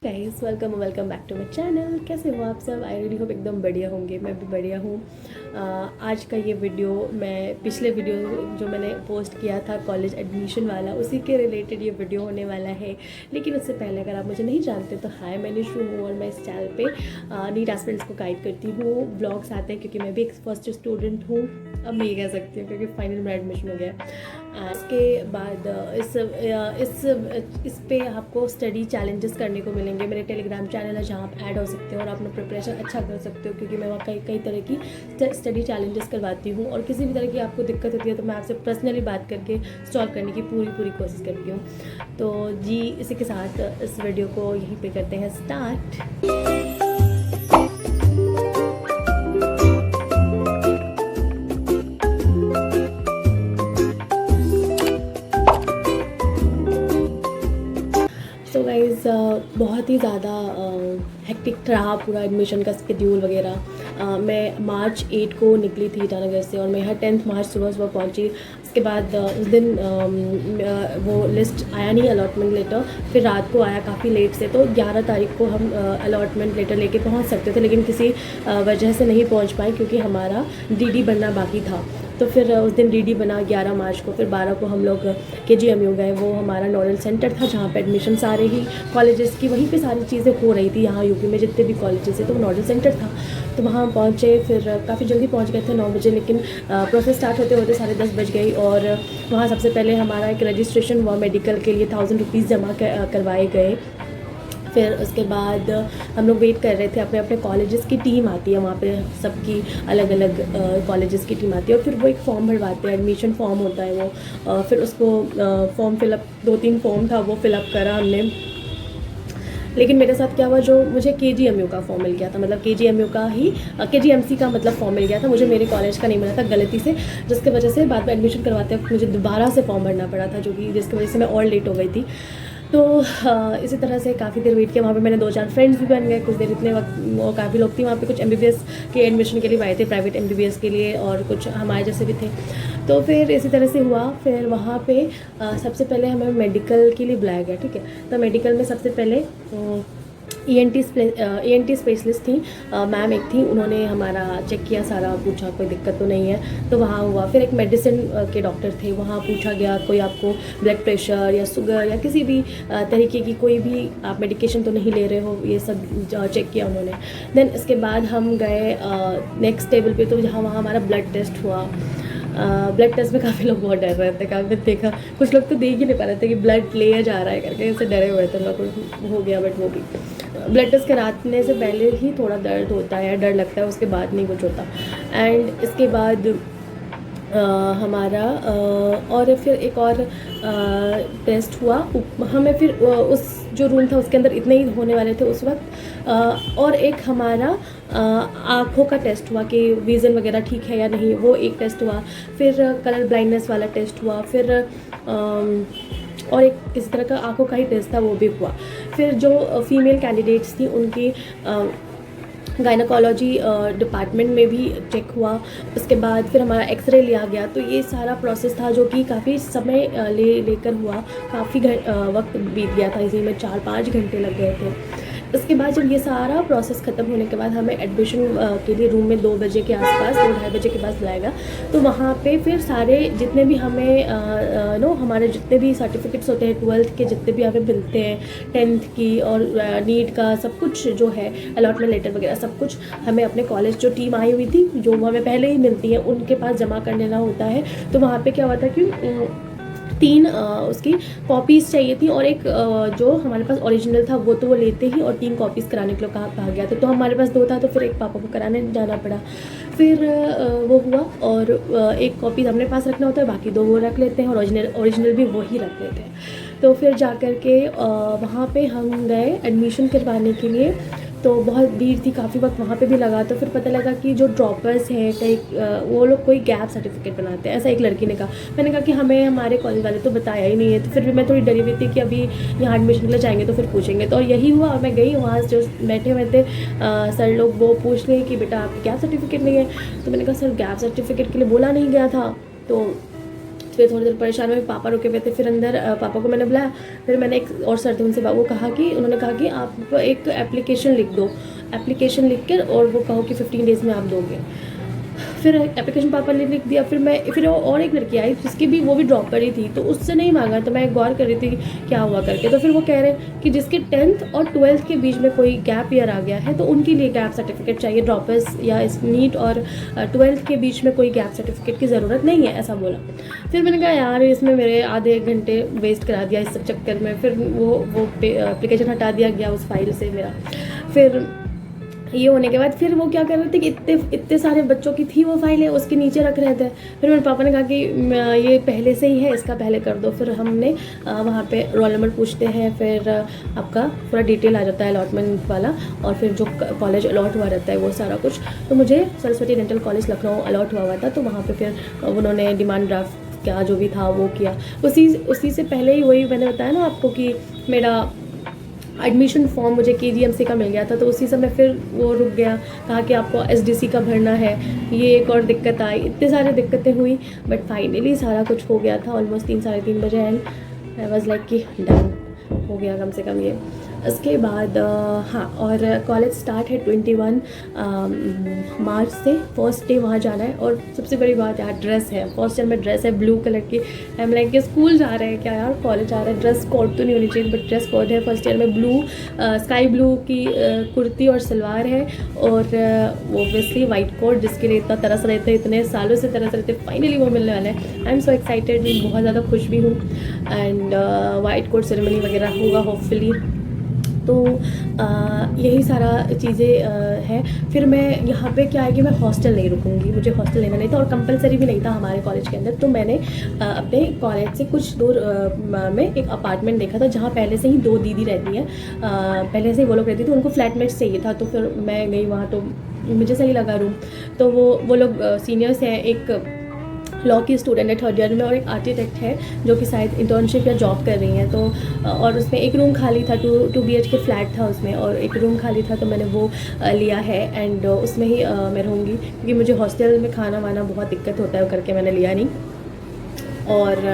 Guys welcome back to my channel. कैसे हो आप सब? आई रियली होप एकदम बढ़िया होंगे। मैं भी बढ़िया हूँ। आज का ये वीडियो मैं पिछले वीडियो जो मैंने पोस्ट किया था कॉलेज एडमिशन वाला, उसी के रिलेटेड ये वीडियो होने वाला है। लेकिन उससे पहले अगर आप मुझे नहीं जानते तो हाय, मैं निशु हूँ और मैं इस चैनल पे नीट एस्पिरेंट्स को गाइड करती हूँ। ब्लॉग्स आते हैं क्योंकि मैं भी एक फर्स्ट स्टूडेंट हूँ, अब मैं ये कह सकती हूँ क्योंकि फाइनल में एडमिशन हो गया। इसके बाद इस पे आपको स्टडी चैलेंजेस करने को मिलेंगे। मेरे टेलीग्राम चैनल है जहाँ आप ऐड हो सकते हो और अपना प्रिपरेशन अच्छा कर सकते हो, क्योंकि मैं वहाँ कई तरह की स्टडी चैलेंजेस करवाती हूँ। और किसी भी तरह की आपको दिक्कत होती है तो मैं आपसे पर्सनली बात करके सॉल्व करने की पूरी कोशिश करती हूँ। तो जी, इसी के साथ इस वीडियो को यहीं पे करते हैं स्टार्ट। तो गाइज़ बहुत ही ज़्यादा हेक्टिक रहा पूरा एडमिशन का स्केड्यूल वगैरह। मैं मार्च 8 को निकली थी ईटानगर से और मैं यहाँ 10 मार्च सुबह पहुँची। उसके बाद उस दिन वो लिस्ट आया नहीं, अलॉटमेंट लेटर, फिर रात को आया काफ़ी लेट से। तो 11 तारीख को हम अलॉटमेंट लेटर लेके पहुँच सकते थे, लेकिन किसी वजह से नहीं पहुँच पाए क्योंकि हमारा डीडी बनना बाकी था। तो फिर उस दिन डीडी बना 11 मार्च को। फिर 12 को हम लोग KGMU गए। वो हमारा नोडल सेंटर था जहाँ पे एडमिशन सारे ही कॉलेजेस की, वहीं पे सारी चीज़ें हो रही थी। यहाँ यूपी में जितने भी कॉलेजेस है तो वो नोडल सेंटर था। तो वहाँ पहुँचे, फिर काफ़ी जल्दी पहुँच गए थे 9 बजे, लेकिन प्रोसेस स्टार्ट होते होते 10:30 बज गई। और वहाँ सबसे पहले हमारा एक रजिस्ट्रेशन हुआ मेडिकल के लिए, 1000 रुपीज़ जमा करवाए गए। फिर उसके बाद हम लोग वेट कर रहे थे, अपने अपने कॉलेजेस की टीम आती है वहाँ पे, सबकी अलग अलग कॉलेजेस की टीम आती है और फिर वो एक फॉर्म भरवाते हैं, एडमिशन फॉर्म होता है वो। फिर उसको फॉर्म फिलअप, 2-3 फॉर्म था वो फिलअप करा हमने। लेकिन मेरे साथ क्या हुआ, जो मुझे KGMU का फॉर्म मिल गया था, मतलब KGMU का ही KGMC का मतलब फॉर्म मिल गया था मुझे, मेरे कॉलेज का नहीं मिला था गलती से, जिसकी वजह से बाद में एडमिशन करवाते वक्त मुझे दोबारा से फॉर्म भरना पड़ा था, जो कि जिसकी वजह से मैं और लेट हो गई थी। तो इसी तरह से काफ़ी देर वेट किया। वहाँ पे मैंने 2-4 फ्रेंड्स भी बन गए कुछ देर। इतने वक्त काफ़ी लोग थे वहाँ पे, कुछ MBBS के एडमिशन के लिए आए थे, प्राइवेट MBBS के लिए, और कुछ हमारे जैसे भी थे। तो फिर इसी तरह से हुआ। फिर वहाँ पे सबसे पहले हमें मेडिकल के लिए बुलाया गया, ठीक है। तो मेडिकल में सबसे पहले ENT स्पेशलिस्ट थी मैम, एक थी, उन्होंने हमारा चेक किया सारा, पूछा कोई दिक्कत तो नहीं है, तो वहाँ हुआ। फिर एक मेडिसिन के डॉक्टर थे, वहाँ पूछा गया कोई आपको ब्लड प्रेशर या शुगर या किसी भी तरीके की कोई भी आप मेडिकेशन तो नहीं ले रहे हो, ये सब चेक किया उन्होंने। देन इसके बाद हम गए नेक्स्ट टेबल पे, तो जहाँ वहाँ हमारा ब्लड टेस्ट हुआ। ब्लड टेस्ट में काफ़ी लोग बहुत डर रहे थे, काफ़ी देखा कुछ लोग तो देख ही नहीं पा रहे थे कि ब्लड लिया जा रहा है करके, ऐसे डरे हुए थे लोग। हो गया, बट वो भी ब्लड टेस्ट कराने से पहले ही थोड़ा दर्द होता है, डर लगता है, उसके बाद नहीं कुछ होता। एंड इसके बाद हमारा और फिर एक और टेस्ट हुआ हमें। फिर उस जो रूम था उसके अंदर इतने ही होने वाले थे उस वक्त। और एक हमारा आँखों का टेस्ट हुआ कि विज़न वगैरह ठीक है या नहीं, वो एक टेस्ट हुआ। फिर कलर ब्लाइंडनेस वाला टेस्ट हुआ। फिर और एक किसी तरह का आँखों का ही टेस्ट था, वो भी हुआ। फिर जो फीमेल कैंडिडेट्स थी उनकी गायनाकोलॉजी डिपार्टमेंट में भी चेक हुआ। उसके बाद फिर हमारा एक्सरे लिया गया। तो ये सारा प्रोसेस था जो कि काफ़ी समय लेकर हुआ, काफ़ी वक्त बीत गया था, इसी में 4-5 घंटे लग गए थे। इसके बाद जब ये सारा प्रोसेस ख़त्म होने के बाद हमें एडमिशन के लिए रूम में 2 बजे के आसपास, 2-2:30 बजे के पास बुलाएगा। तो वहाँ पे फिर सारे जितने भी हमें हमारे जितने भी सर्टिफिकेट्स होते हैं 12th के, जितने भी हमें मिलते हैं, 10th की और नीट का सब कुछ जो है, अलॉटमेंट लेटर वगैरह सब कुछ हमें अपने कॉलेज जो टीम आई हुई थी, जो हमें पहले ही मिलती है, उनके पास जमा कर लेना होता है। तो वहाँ पर क्या हुआ था कि 3 उसकी कॉपीज़ चाहिए थी और एक जो हमारे पास ओरिजिनल था वो तो वो लेते ही, और 3 कॉपीज़ कराने के लिए कहा गया था। तो हमारे पास 2 था, तो फिर एक पापा को कराने जाना पड़ा। फिर वो हुआ, और एक कॉपी अपने पास रखना होता है, बाकी 2 वो रख लेते हैं, और ओरिजिनल भी वही रख लेते हैं। तो फिर जा कर के वहाँ पे हम गए एडमिशन करवाने के लिए। तो बहुत भीड़ थी, काफ़ी वक्त वहाँ पे भी लगा। तो फिर पता लगा कि जो ड्रॉपर्स हैं कहीं वो लोग कोई गैप सर्टिफिकेट बनाते हैं, ऐसा एक लड़की ने कहा। मैंने कहा कि हमें हमारे कॉलेज वाले तो बताया ही नहीं है। तो फिर भी मैं थोड़ी डरी हुई थी कि अभी यहाँ एडमिशन के लिए जाएंगे तो फिर पूछेंगे। तो यही हुआ, और मैं गई वहाँ जो बैठे हुए थे सर लोग, वो पूछ रहे कि बेटा आपकी गैप सर्टिफिकेट नहीं है। तो मैंने कहा सर गैप सर्टिफिकेट के लिए बोला नहीं गया था। तो फिर थोड़ी देर परेशान हुई, पापा रुके हुए थे, फिर अंदर पापा को मैंने बुलाया। फिर मैंने एक और सर थे उनसे वो कहा कि उन्होंने कहा कि आप एक एप्लीकेशन लिख दो, एप्लीकेशन लिख कर और वो कहो कि 15 डेज़ में आप दोगे। फिर एप्लीकेशन पापा ने लिख दिया। फिर और एक लड़की आई जिसकी भी वो भी ड्रॉपर ही थी, तो उससे नहीं मांगा। तो मैं गौर कर रही थी क्या हुआ करके। तो फिर वो कह रहे कि जिसके 10th और 12th के बीच में कोई गैप ईयर आ गया है तो उनके लिए गैप सर्टिफिकेट चाहिए। ड्रॉपर्स या इस नीट और 12th के बीच में कोई गैप सर्टिफिकेट की ज़रूरत नहीं है, ऐसा बोला। फिर मैंने कहा यार इसमें मेरे आधे एक घंटे वेस्ट करा दिया इस सब चक्कर में। फिर वो एप्लीकेशन हटा दिया गया उस फाइल से मेरा। फिर ये होने के बाद फिर वो क्या कर रहे थे कि इतने सारे बच्चों की थी वो फाइलें, उसके नीचे रख रहे थे। फिर मेरे पापा ने कहा कि ये पहले से ही है, इसका पहले कर दो। फिर हमने वहाँ पे रोल नंबर पूछते हैं, फिर आपका पूरा डिटेल आ जाता है अलॉटमेंट वाला, और फिर जो कॉलेज अलॉट हुआ रहता है वो सारा कुछ। तो मुझे Saraswati dental college Lucknow allot हुआ था। तो वहाँ पर फिर उन्होंने डिमांड ड्राफ्ट क्या जो भी था वो किया। उसी से पहले ही वही मैंने बताया ना आपको कि मेरा एडमिशन फॉर्म मुझे KGMC का मिल गया था। तो उसी समय फिर वो रुक गया, कहा कि आपको SDC का भरना है। ये एक और दिक्कत आई, इतने सारी दिक्कतें हुई, बट फाइनली सारा कुछ हो गया था ऑलमोस्ट 3-3:30 बजे। एंड आई वाज लाइक कि डन हो गया कम से कम ये। इसके बाद हाँ, और कॉलेज स्टार्ट है 21 मार्च से। फर्स्ट डे वहाँ जाना है। और सबसे बड़ी बात यार ड्रेस है, फर्स्ट ईयर में ड्रेस है ब्लू कलर की। आई एम लाइक कि स्कूल जा रहे हैं क्या यार, कॉलेज जा रहे हैं। ड्रेस कोड तो नहीं होनी चाहिए बट ड्रेस कोड है। फर्स्ट ईयर में ब्लू स्काई ब्लू की कुर्ती और सलवार है, और ओबियसली वाइट कोट जिसके लिए इतना तरस रहे थे, इतने सालों से तरस रहे थे, फाइनली वो मिलने वाला है। आई एम सो एक्साइटेड, मैं बहुत ज़्यादा खुश भी हूँ। एंड वाइट कोट सेरेमनी वगैरह होगा होपफुली। तो यही सारा चीज़ें हैं। फिर मैं यहाँ पे क्या है कि मैं हॉस्टल नहीं रुकूँगी, मुझे हॉस्टल लेना नहीं था और कंपलसरी भी नहीं था हमारे कॉलेज के अंदर। तो मैंने अपने कॉलेज से कुछ दूर में एक अपार्टमेंट देखा था जहाँ पहले से ही 2 दीदी रहती हैं। पहले से ही वो लोग रहती थी, उनको फ्लैटमेट्स चाहिए था। तो फिर मैं गई वहाँ, तो मुझे सही लगा रूम। तो वो लोग सीनियर्स हैं, एक लॉ की स्टूडेंट है 3rd ईयर में, और एक आर्किटेक्ट है जो कि शायद इंटर्नशिप या जॉब कर रही हैं। तो और उसमें एक रूम खाली था, 2 BHK फ्लैट था उसमें, और एक रूम खाली था। तो मैंने वो लिया है एंड उसमें ही मैं रहूँगी, क्योंकि मुझे हॉस्टल में खाना वाना बहुत दिक्कत होता है करके मैंने लिया नहीं। और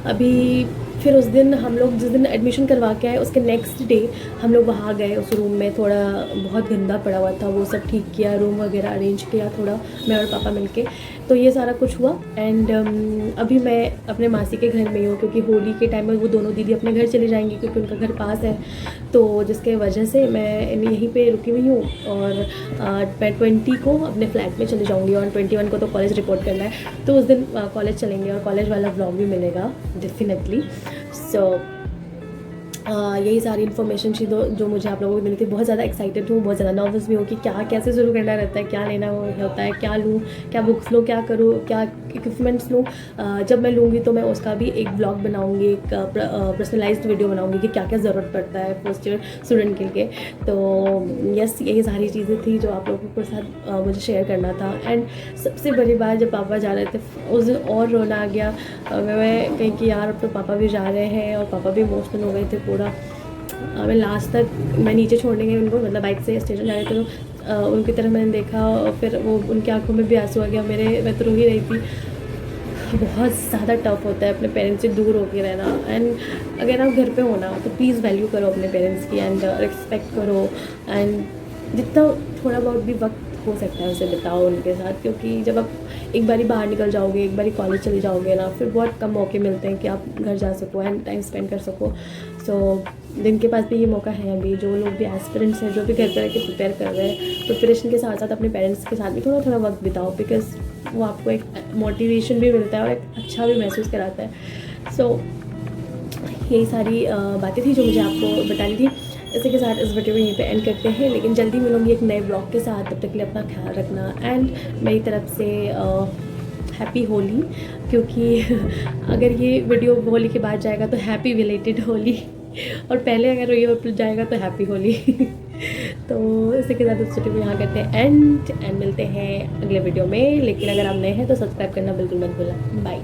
अभी फिर उस दिन हम लोग जिस दिन एडमिशन करवा के आए उसके नेक्स्ट डे हम लोग वहाँ गए। उस रूम में थोड़ा बहुत गंदा पड़ा हुआ था, वो सब ठीक किया, रूम वगैरह अरेंज किया थोड़ा, मैं और पापा मिलके। तो ये सारा कुछ हुआ। एंड अभी मैं अपने मासी के घर में ही हूँ, क्योंकि होली के टाइम में वो दोनों दीदी अपने घर चली जाएंगी क्योंकि उनका घर पास है। तो जिसके वजह से मैं यहीं पे रुकी हुई हूँ। और मैं 20 को अपने फ्लैट में चले जाऊँगी, और 21 को तो कॉलेज रिपोर्ट करना है। तो उस दिन कॉलेज चलेंगे और कॉलेज वाला ब्लॉग भी मिलेगा डेफिनेटली। सो यही सारी इन्फॉर्मेशन थी जो मुझे आप लोगों को मिली थी। बहुत ज़्यादा एक्साइटेड हूँ, बहुत ज़्यादा नर्वस भी हूँ कि क्या कैसे शुरू करना रहता है, क्या लेना होता है, क्या लूँ, क्या बुक्स लूँ, क्या करूँ, क्या इक्विपमेंट्स लूँ। जब मैं लूँगी तो मैं उसका भी एक ब्लॉग बनाऊँगी, एक पर्सनलाइज्ड वीडियो बनाऊँगी कि क्या क्या ज़रूरत पड़ता है फर्स्ट ईयर स्टूडेंट के लिए। तो यस, यही सारी चीज़ें थी जो आप लोगों के साथ मुझे शेयर करना था। एंड सबसे बड़ी बात, जब पापा जा रहे थे उस दिन और रोना आ गया। मैं कहीं कि यार अब तो पापा भी जा रहे हैं, और पापा भी इमोशनल हो गए थे पूरा। मैं लास्ट तक मैं नीचे छोड़ने गई उनको, मतलब बाइक से स्टेशन जा रहे थे। तो उनकी तरफ मैंने देखा और फिर वो उनकी आंखों में भी आंसू आ गया, मैं तो रो ही रही थी। बहुत ज़्यादा टफ होता है अपने पेरेंट्स से दूर होके रहना। एंड अगर आप घर पे हो ना तो प्लीज़ वैल्यू करो अपने पेरेंट्स की, एंड रिस्पेक्ट करो। एंड जितना थोड़ा बहुत भी वक्त हो सकता है उसे बिताओ उनके साथ, क्योंकि जब आप एक बारी बाहर निकल जाओगे, एक बारी कॉलेज चले जाओगे ना, फिर बहुत कम मौके मिलते हैं कि आप घर जा सको एंड टाइम स्पेंड कर सको। सो जिनके पास भी ये मौका है, अभी जो लोग भी एस्पिरेंट्स हैं, जो भी घर पर रह के प्रिपेयर कर रहे हैं, प्रिपरेशन के साथ साथ अपने पेरेंट्स के साथ भी थोड़ा थोड़ा वक्त बिताओ, बिकॉज वो आपको एक मोटिवेशन भी मिलता है और एक अच्छा भी महसूस कराता है। सो यही सारी बातें थी जो मुझे आपको बतानी थी। इसी के साथ इस वीडियो को यहीं पे एंड करते हैं, लेकिन जल्दी मिलूंगी एक नए ब्लॉग के साथ। तब तक के लिए अपना ख्याल रखना, एंड मेरी तरफ से हैप्पी होली, क्योंकि अगर ये वीडियो होली के बाद जाएगा तो हैप्पी बिलेटेड होली, और पहले अगर ये जाएगा तो हैप्पी होली। तो इसी के साथ इस वीडियो को यहाँ करते हैं एंड मिलते हैं अगले वीडियो में। लेकिन अगर आप नए हैं तो सब्सक्राइब करना बिल्कुल मत भूलना। बाय।